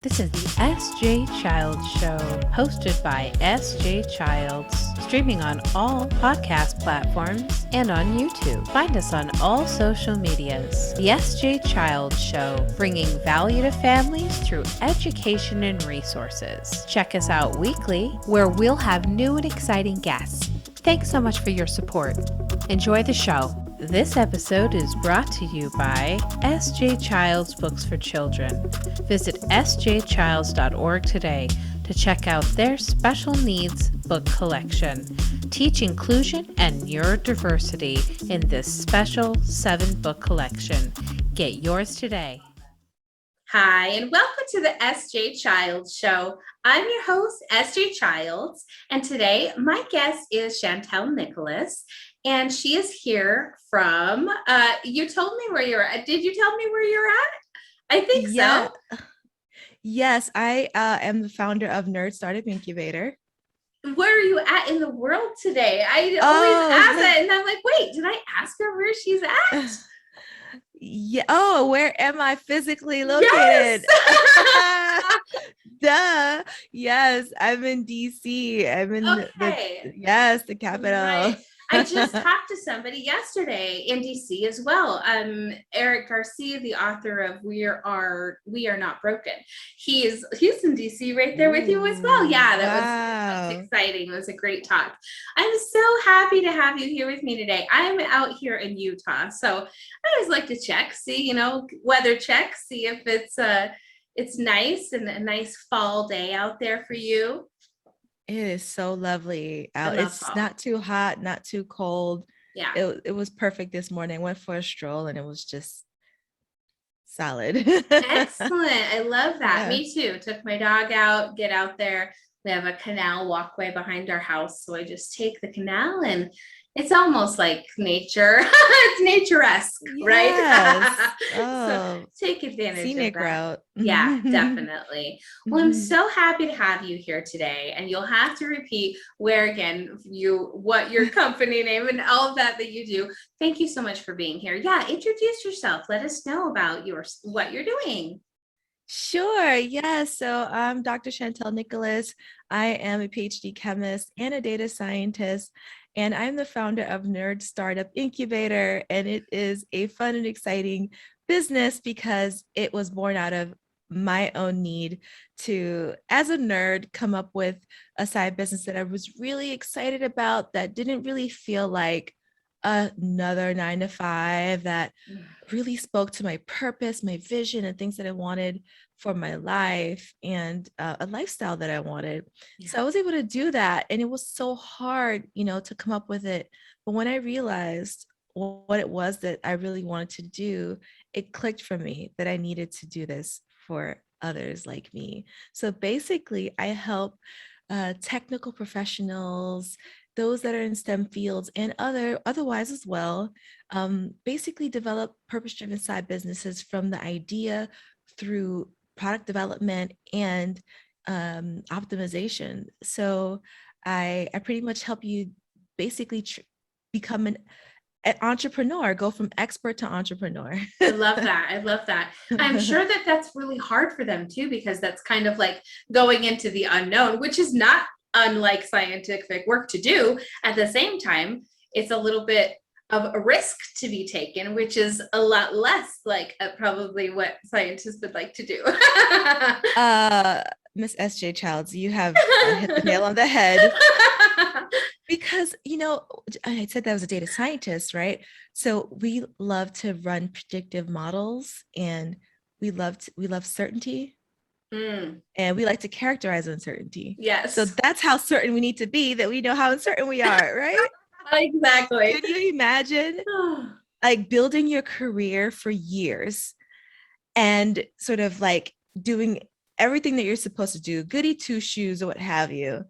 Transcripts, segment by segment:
This is the S.J. Childs Show, hosted by S.J. Childs, streaming on all podcast platforms and on YouTube. Find us on all social medias. The S.J. Childs Show, bringing value to families through education and resources. Check us out weekly, where we'll have new and exciting guests. Thanks so much for your support. Enjoy the show. This episode is brought to you by S.J. Childs Books for Children. Visit sjchilds.org today to check out their special needs book collection. Teach inclusion and neurodiversity in this special 7-book collection. Get yours today. Hi, and welcome to the S.J. Childs Show. I'm your host, S.J. Childs, and today my guest is Chantel Nicholas. And she is here from, you told me where you're at. Did you tell me where you're at? I think so. Yes, I am the founder of Nerds Start-Up Incubator. Where are you at in the world today? I always ask that, and I'm like, wait, did I ask her where she's at? Yeah. Oh, where am I physically located? Yes. Duh. Yes, I'm in DC. I'm in the capital. Right. I just talked to somebody yesterday in DC as well. Eric Garcia, the author of We Are Not Broken. He's in DC right there with you as well. Yeah, that was exciting. It was a great talk. I'm so happy to have you here with me today. I'm out here in Utah, so I always like to check, see, weather check, see if it's nice and a nice fall day out there for you. It is so lovely out. It's fall. Not too hot, not too cold. Yeah. It was perfect this morning. I went for a stroll and it was just solid. Excellent. I love that. Yeah. Me too. Took my dog out, get out there. We have a canal walkway behind our house. So I just take the canal and it's almost like nature. It's nature-esque, yes. Right? So take advantage Scenic of that. Route. Yeah, definitely. Well, I'm so happy to have you here today. And you'll have to repeat what your company name and all of that you do. Thank you so much for being here. Yeah, introduce yourself. Let us know about what you're doing. Sure. Yeah. So I'm Dr. Chantel Nicholas. I am a PhD chemist and a data scientist, and I'm the founder of Nerds Start-Up Incubator. And it is a fun and exciting business because it was born out of my own need to, as a nerd, come up with a side business that I was really excited about that didn't really feel like another 9-to-5, that really spoke to my purpose, my vision, and things that I wanted for my life, and a lifestyle that I wanted. Yeah. So I was able to do that. And it was so hard, to come up with it. But when I realized what it was that I really wanted to do, it clicked for me that I needed to do this for others like me. So basically, I help technical professionals, those that are in STEM fields, and otherwise as well, basically develop purpose-driven side businesses from the idea through product development and optimization. So I pretty much help you basically become an entrepreneur, go from expert to entrepreneur. I love that. I'm sure that that's really hard for them too, because that's kind of like going into the unknown, which is not unlike scientific work to do. At the same time, it's a little bit of a risk to be taken, which is a lot less like probably what scientists would like to do. Miss S.J. Childs, you have hit the nail on the head. Because, I said that I was a data scientist, right? So we love to run predictive models, and we love certainty. And we like to characterize uncertainty. Yes. So that's how certain we need to be, that we know how uncertain we are, right? Exactly. Can you imagine like building your career for years and sort of like doing everything that you're supposed to do, goody two shoes or what have you,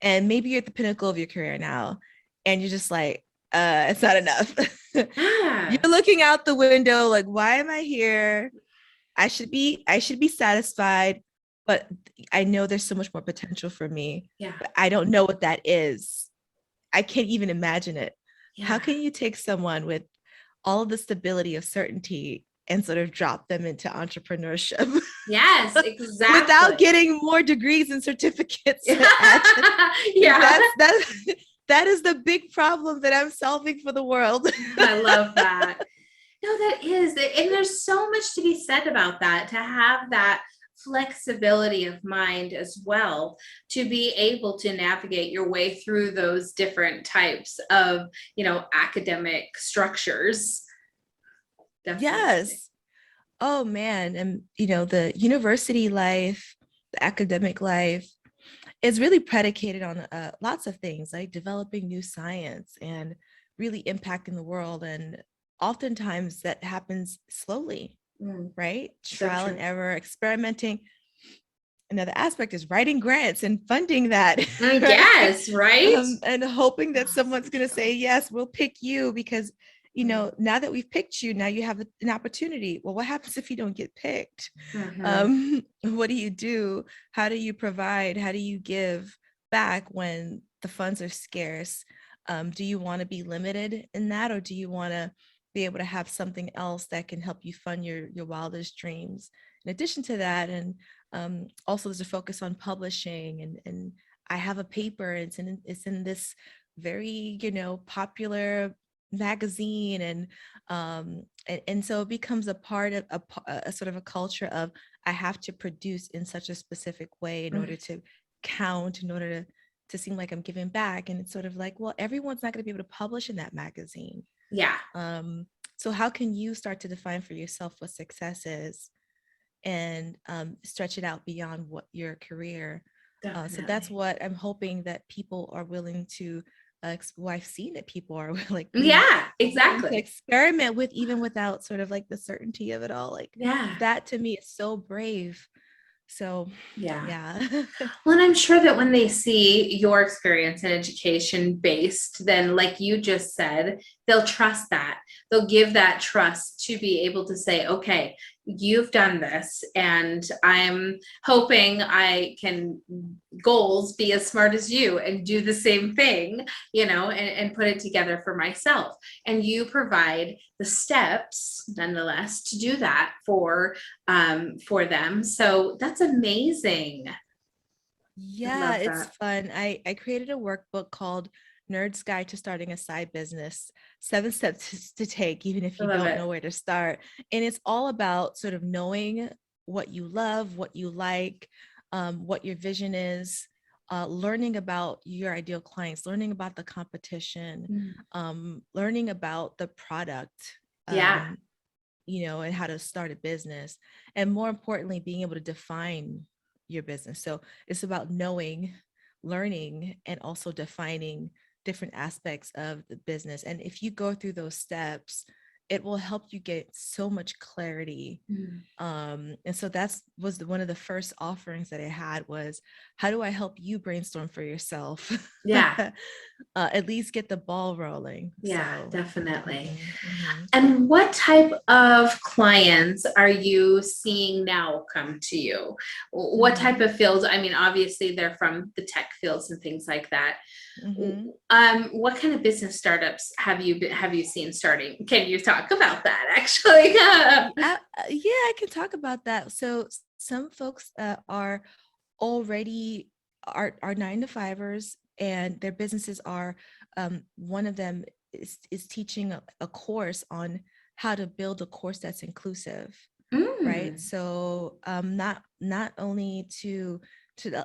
and maybe you're at the pinnacle of your career now, and you're just like, it's not enough. You're looking out the window like, why am I here? I should be satisfied, but I know there's so much more potential for me. Yeah. But I don't know what that is. I can't even imagine it. Yeah. How can you take someone with all of the stability of certainty and sort of drop them into entrepreneurship. Yes, exactly. Without getting more degrees and certificates. Yeah. That is the big problem that I'm solving for the world. I love that. No, that is, and there's so much to be said about that, to have that flexibility of mind as well, to be able to navigate your way through those different types of, academic structures. Definitely. Yes. Oh man. And the university life, the academic life is really predicated on lots of things, like developing new science and really impacting the world. And oftentimes that happens slowly, right? Trial and error, experimenting. Another aspect is writing grants and funding that. Right? Yes, right. And hoping that someone's going to say, yes, we'll pick you because, now that we've picked you, now you have an opportunity. Well, what happens if you don't get picked? What do you do? How do you provide? How do you give back when the funds are scarce? Do you want to be limited in that, or do you want to be able to have something else that can help you fund your wildest dreams? In addition to that, and also there's a focus on publishing, and I have a paper. It's in this very popular magazine, and so it becomes a part of a sort of a culture of I have to produce in such a specific way in order to count, in order to seem like I'm giving back. And it's sort of like, well, everyone's not going to be able to publish in that magazine. Yeah. So how can you start to define for yourself what success is, and stretch it out beyond what your career? So that's what I'm hoping that people are willing to well, I've seen that people are like, exactly, to experiment with, even without sort of like the certainty of it all. Like, that to me is so brave. So yeah. Well, and I'm sure that when they see your experience in education based, then like you just said, they'll trust that. They'll give that trust to be able to say, okay, you've done this, and I'm hoping I can goals be as smart as you and do the same thing, and put it together for myself. And you provide the steps nonetheless to do that for them. So that's amazing. Yeah, it's fun. I created a workbook called Nerds Guide to Starting a Side Business, 7 steps to take, even if you don't know where to start. And it's all about sort of knowing what you love, what you like, what your vision is, learning about your ideal clients, learning about the competition, learning about the product, and how to start a business. And more importantly, being able to define your business. So it's about knowing, learning, and also defining different aspects of the business. And if you go through those steps, it will help you get so much clarity. And so was one of the first offerings that I had was, how do I help you brainstorm for yourself? At least get the ball rolling. So, definitely. And what type of clients are you seeing now come to you? What type of fields? I mean, obviously they're from the tech fields and things like that. What kind of business startups have you seen starting? Can you talk about that actually? Yeah, I can talk about that. So some folks are already are 9-to-5ers, and their businesses are, one of them is teaching a course on how to build a course that's inclusive, right? So not only to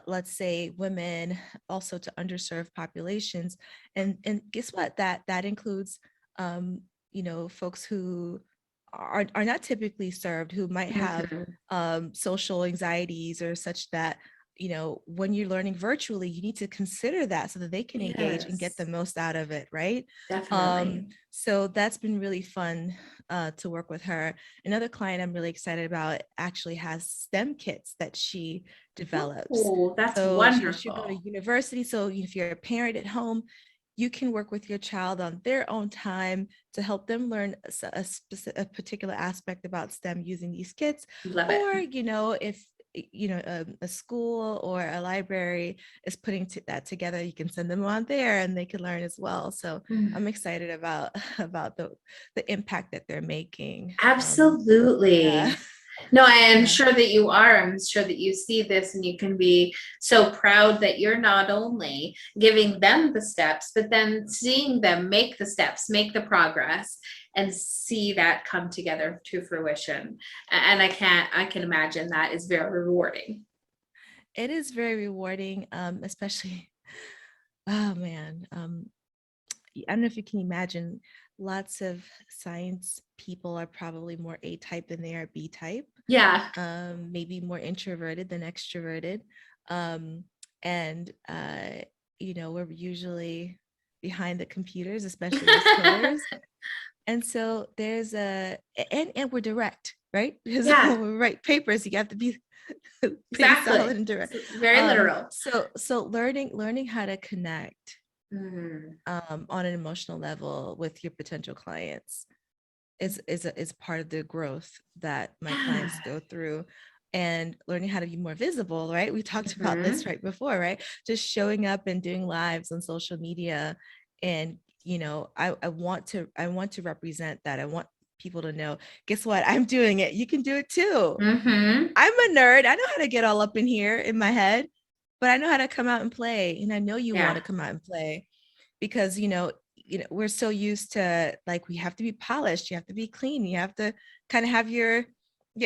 let's say women, also to underserved populations, and guess what, that includes folks who are not typically served, who might have social anxieties or such that when you're learning virtually, you need to consider that so that they can engage and get the most out of it, right? Definitely. So that's been really fun to work with her. Another client I'm really excited about actually has STEM kits that she develops. Oh, that's wonderful. She'll go to university. So if you're a parent at home, you can work with your child on their own time to help them learn a particular aspect about STEM using these kits. Or, if a school or a library is putting that together, you can send them on there and they can learn as well. So I'm excited about the impact that they're making. Absolutely. Yeah. No, I am Yeah. sure that you are. I'm sure that you see this and you can be so proud that you're not only giving them the steps, but then seeing them make the steps, make the progress, and see that come together to fruition. And I can imagine that is very rewarding. It is very rewarding, especially, oh man, I don't know if you can imagine, lots of science people are probably more A type than they are B type. Yeah. Maybe more introverted than extroverted. And we're usually behind the computers, especially as coders. And so there's and we're direct, right? Because when we write papers, you have to be pretty solid and direct. It's very literal. So learning how to connect Mm. on an emotional level with your potential clients is part of the growth that my clients go through, and learning how to be more visible, right? We talked about this right before, right? Just showing up and doing lives on social media. And I want to represent that. I want people to know, guess what? I'm doing it. You can do it too. I'm a nerd. I know how to get all up in here in my head, but I know how to come out and play. And I know you want to come out and play, because we're so used to, like, we have to be polished, you have to be clean, you have to kind of have your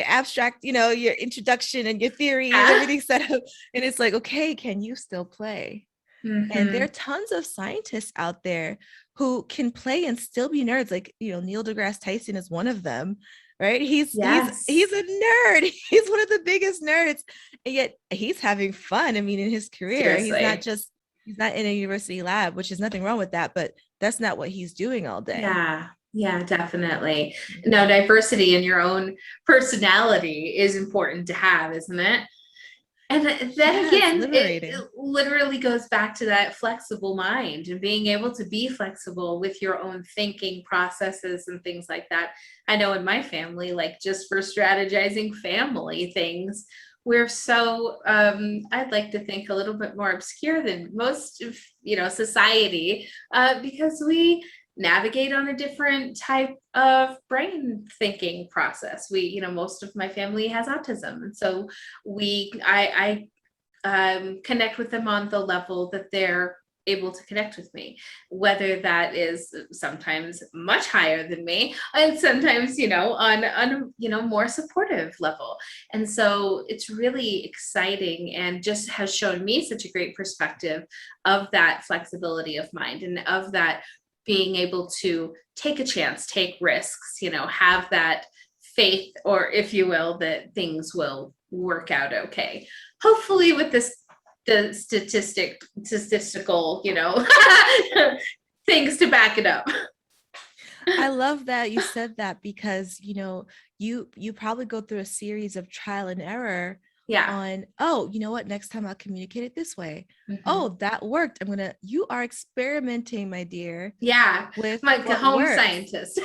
abstract, your introduction and your theory and everything set up. And it's like, okay, can you still play? And there are tons of scientists out there who can play and still be nerds. Like, Neil deGrasse Tyson is one of them, right? He's a nerd. He's one of the biggest nerds, and yet he's having fun. I mean, in his career, Seriously. he's not in a university lab, which is nothing wrong with that, but that's not what he's doing all day. Yeah, definitely. No, diversity in your own personality is important to have, isn't it? And then again, it literally goes back to that flexible mind and being able to be flexible with your own thinking processes and things like that. I know in my family, like, just for strategizing family things, we're so I'd like to think a little bit more obscure than most of society, because we navigate on a different type of brain thinking process. Most of my family has autism, and so I connect with them on the level that they're able to connect with me, whether that is sometimes much higher than me and sometimes on more supportive level. And so it's really exciting and just has shown me such a great perspective of that flexibility of mind and of that being able to take a chance, take risks, have that faith, or if you will, that things will work out okay. Hopefully with the statistical, things to back it up. I love that you said that, because, you probably go through a series of trial and error on, oh, you know what, next time I'll communicate it this way. Oh, that worked. You are experimenting, my dear. With my home scientist.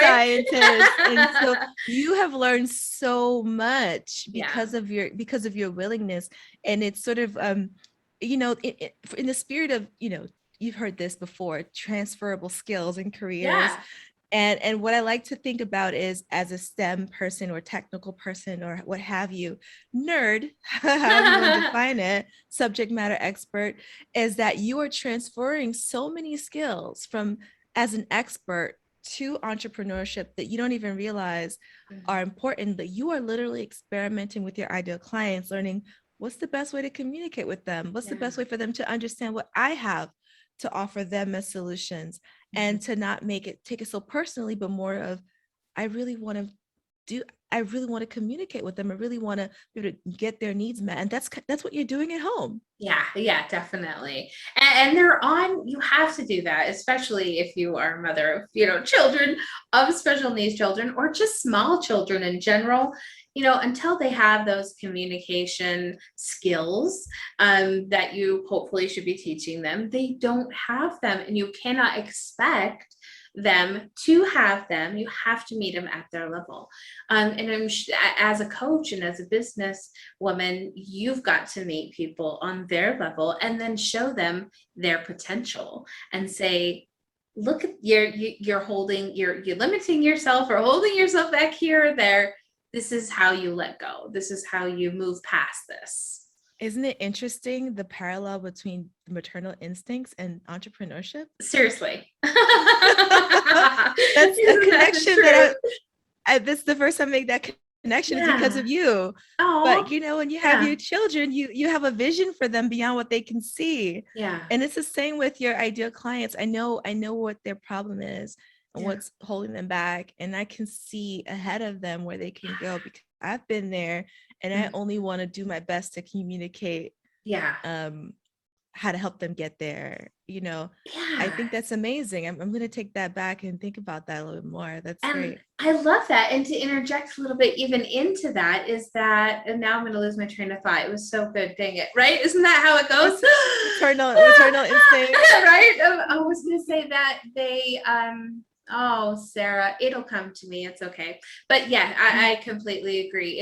Scientist. And so you have learned so much because of your willingness. And it's sort of, in the spirit of, you've heard this before, transferable skills and careers. And what I like to think about is, as a STEM person or technical person or what have you, nerd, however you want to define it, subject matter expert, is that you are transferring so many skills from as an expert to entrepreneurship that you don't even realize are important, but you are literally experimenting with your ideal clients, learning what's the best way to communicate with them, what's the best way for them to understand what I have to offer them as solutions, and to not take it so personally, but more of, I really want to communicate with them. I really want to be able to get their needs met. And that's what you're doing at home. Yeah, definitely. And you have to do that, especially if you are a mother of, children of special needs children, or just small children in general. Until they have those communication skills that you hopefully should be teaching them, they don't have them. And you cannot expect them to have them. You have to meet them at their level. As a coach and as a business woman, you've got to meet people on their level and then show them their potential and say, look at you're limiting yourself or holding yourself back here or there. This is how you let go. This is how you move past this. Isn't it interesting, the parallel between maternal instincts and entrepreneurship? Seriously. That's a connection that this is the first time I make that connection is because of you. Oh, but when you have your children, you have a vision for them beyond what they can see. Yeah. And it's the same with your ideal clients. I know what their problem is and what's holding them back. And I can see ahead of them where they can go because I've been there, and I only want to do my best to communicate how to help them get there. I think that's amazing. I'm going to take that back and think about that a little bit more. That's great. I love that. And to interject a little bit even into that is that, and now I'm going to lose my train of thought. It was so good. Dang it. Right? Isn't that how it goes? Maternal instinct. Right? I was going to say that they, oh, Sarah, it'll come to me. It's okay. But yeah, I completely agree.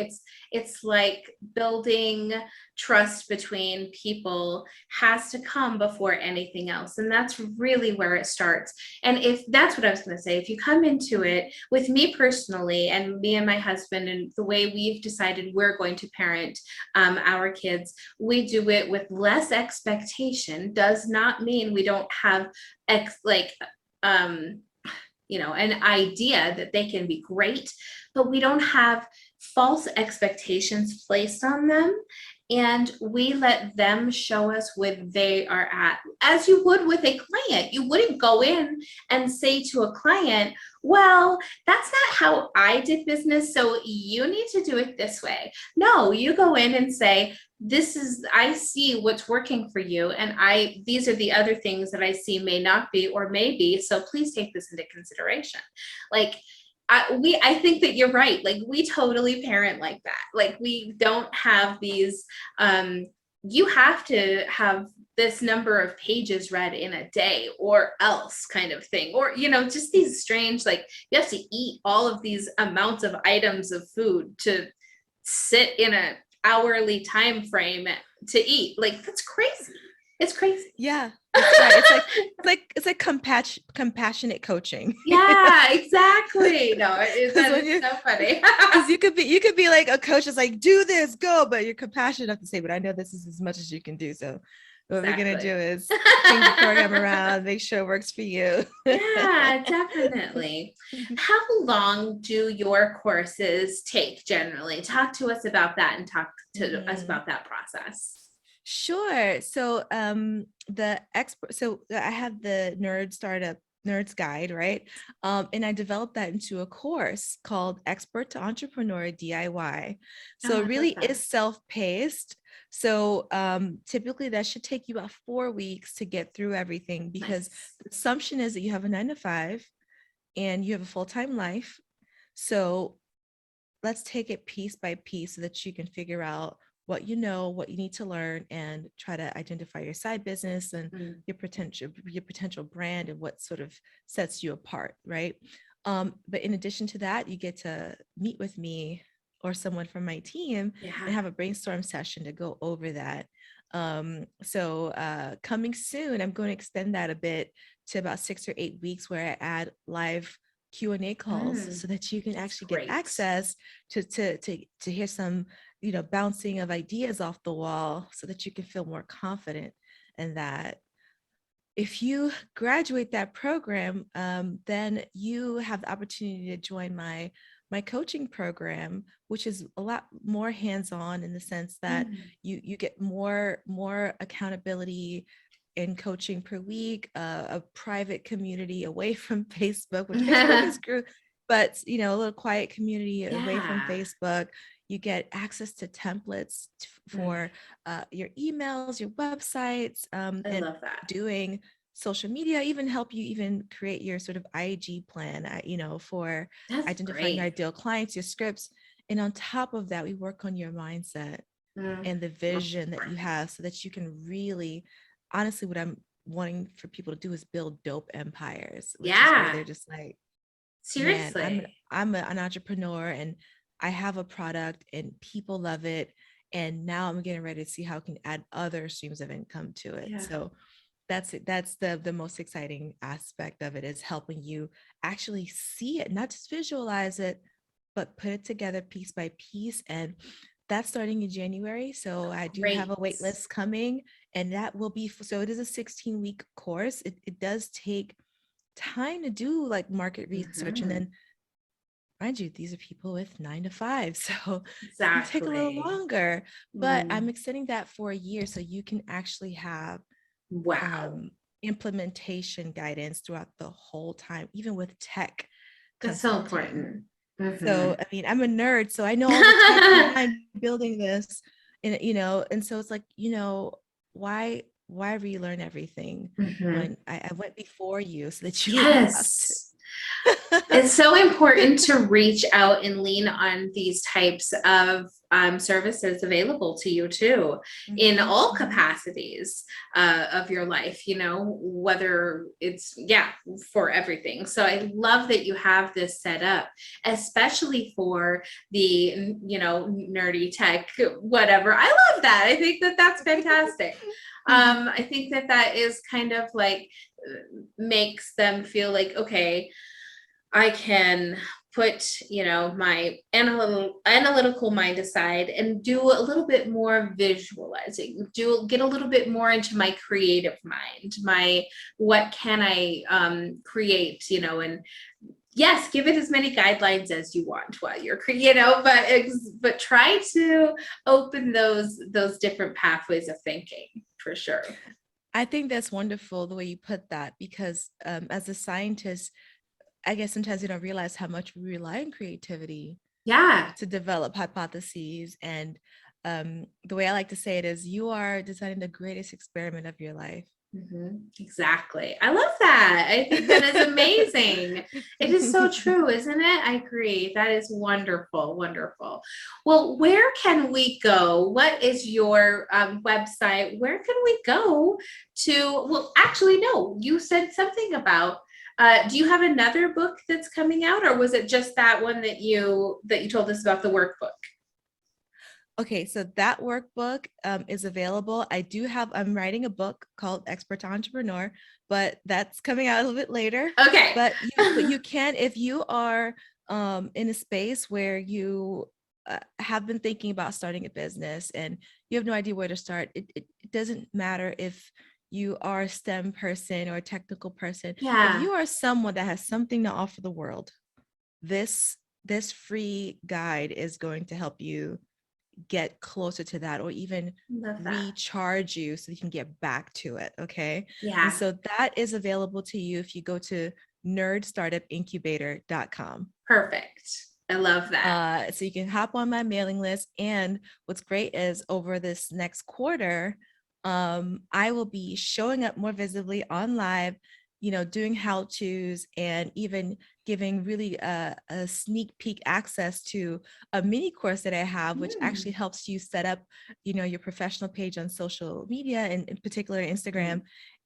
It's like building trust between people has to come before anything else. And that's really where it starts. And if that's what I was going to say, if you come into it with me personally and me and my husband and the way we've decided we're going to parent our kids, we do it with less expectation. Does not mean we don't have an idea that they can be great, but we don't have false expectations placed on them. And we let them show us where they are at, as you would with a client. You wouldn't go in and say to a client, well, that's not how I did business, so you need to do it this way. No, you go in and say, I see what's working for you, and these are the other things that I see may not be or may be, so please take this into consideration. I think that you're right. Like, we totally parent like that. Like, we don't have these, you have to have this number of pages read in a day or else kind of thing. Or, just these strange, like, you have to eat all of these amounts of items of food to sit in an hourly time frame to eat. Like, that's crazy. It's crazy. Yeah. It's like compassionate coaching. Yeah, exactly. No, it's so funny. Because you could be like a coach is like, do this, go, but you're compassionate enough to say, but I know this is as much as you can do. So what we're gonna do is change the program around, make sure it works for you. Yeah, definitely. How long do your courses take generally? Talk to us about that and talk to us about that process. Sure. So I have the Nerds Guide, right? And I developed that into a course called Expert to Entrepreneur DIY. So it really is self-paced. So typically that should take you about 4 weeks to get through everything, because the assumption is that you have a 9-to-5 and you have a full-time life. So let's take it piece by piece so that you can figure out what you need to learn, and try to identify your side business and your potential brand and what sort of sets you apart, right? But in addition to that, you get to meet with me or someone from my team and have a brainstorm session to go over that. So coming soon, I'm going to extend that a bit to about 6 or 8 weeks, where I add live Q&A calls so that you can actually get access to hear some bouncing of ideas off the wall, so that you can feel more confident in that. If you graduate that program, then you have the opportunity to join my coaching program, which is a lot more hands-on, in the sense that you get more accountability in coaching per week, a private community away from Facebook, which Facebook is grew, but a little quiet community away from Facebook. You get access to templates for your emails, your websites, and love that. doing social media, even help you even create your sort of IG plan, for identifying your ideal clients, your scripts. And on top of that, we work on your mindset and the vision that you have, so that you can really, honestly, wanting for people to do is build dope empires, which is Yeah. where they're just like, man, Seriously. I'm an entrepreneur and I have a product and people love it. And now I'm getting ready to see how I can add other streams of income to it. Yeah. So that's it. That's the most exciting aspect of it, is helping you actually see it, not just visualize it, but put it together piece by piece. And that's starting in January. So I do have a Great. wait list coming, and that will be, so it is a 16-week course. It does take time to do like market research. And then mind you, these are people with 9 to 5. So it's gonna take a little Exactly. longer, but I'm Mm. extending that for a year so you can actually have Wow. implementation guidance throughout the whole time, even with tech That's so consulting. important. So, I mean, I'm a nerd, so I know all the tech behind building this, and and so it's like, why relearn everything Mhm. when I went before you so that you wouldn't have to. Yes. It's so important to reach out and lean on these types of services available to you too, in all capacities of your life, whether it's, for everything. So I love that you have this set up, especially for the, nerdy tech, whatever. I love that. I think that that's fantastic. I think that that is kind of like makes them feel like, okay, I can put, my analytical mind aside and do a little bit more visualizing, get a little bit more into my creative mind, what can I create, and yes, give it as many guidelines as you want while you're, but try to open those different pathways of thinking, for sure. I think that's wonderful the way you put that, because as a scientist, I guess sometimes we don't realize how much we rely on creativity to develop hypotheses. And the way I like to say it is, you are designing the greatest experiment of your life. Exactly. I love that. I think that is amazing. It is so true, isn't it? I agree. That is wonderful. Wonderful. Well, where can we go? What is your website? Where can we go to? Well, actually, no, you said something about, do you have another book that's coming out, or was it just that one that you told us about, the workbook? Okay, so that workbook is available. I'm writing a book called Expert Entrepreneur, but that's coming out a little bit later. Okay. But you can, if you are in a space where you have been thinking about starting a business and you have no idea where to start, it doesn't matter if you are a STEM person or a technical person. If you are someone that has something to offer the world, this free guide is going to help you get closer to that, or even recharge you so you can get back to it. Okay. Yeah. And so that is available to you if you go to nerdstartupincubator.com. Perfect. I love that. So you can hop on my mailing list. And what's great is, over this next quarter, I will be showing up more visibly on live, doing how-tos, and even giving really a sneak peek access to a mini course that I have, which actually helps you set up, your professional page on social media, and in particular Instagram,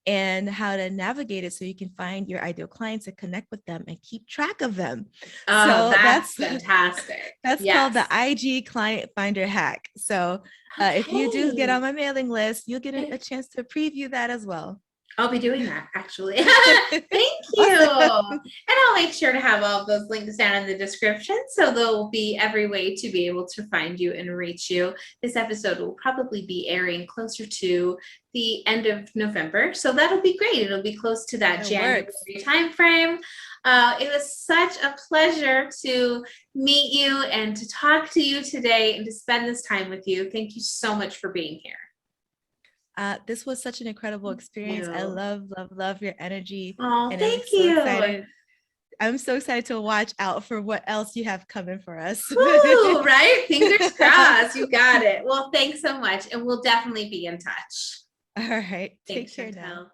and how to navigate it so you can find your ideal clients and connect with them and keep track of them. Oh, so that's fantastic. That's called the IG Client Finder Hack. So if you do get on my mailing list, you'll get a chance to preview that as well. I'll be doing that, actually. Thank you. And I'll make sure to have all of those links down in the description, so there'll be every way to be able to find you and reach you. This episode will probably be airing closer to the end of November, so that'll be great. It'll be close to that January timeframe. It was such a pleasure to meet you and to talk to you today and to spend this time with you. Thank you so much for being here. This was such an incredible experience. I love your energy. Oh, and thank you. Excited. I'm so excited to watch out for what else you have coming for us. Woo, right? Fingers crossed. You got it. Well, thanks so much. And we'll definitely be in touch. All right. Thanks, Take care Chantel. now.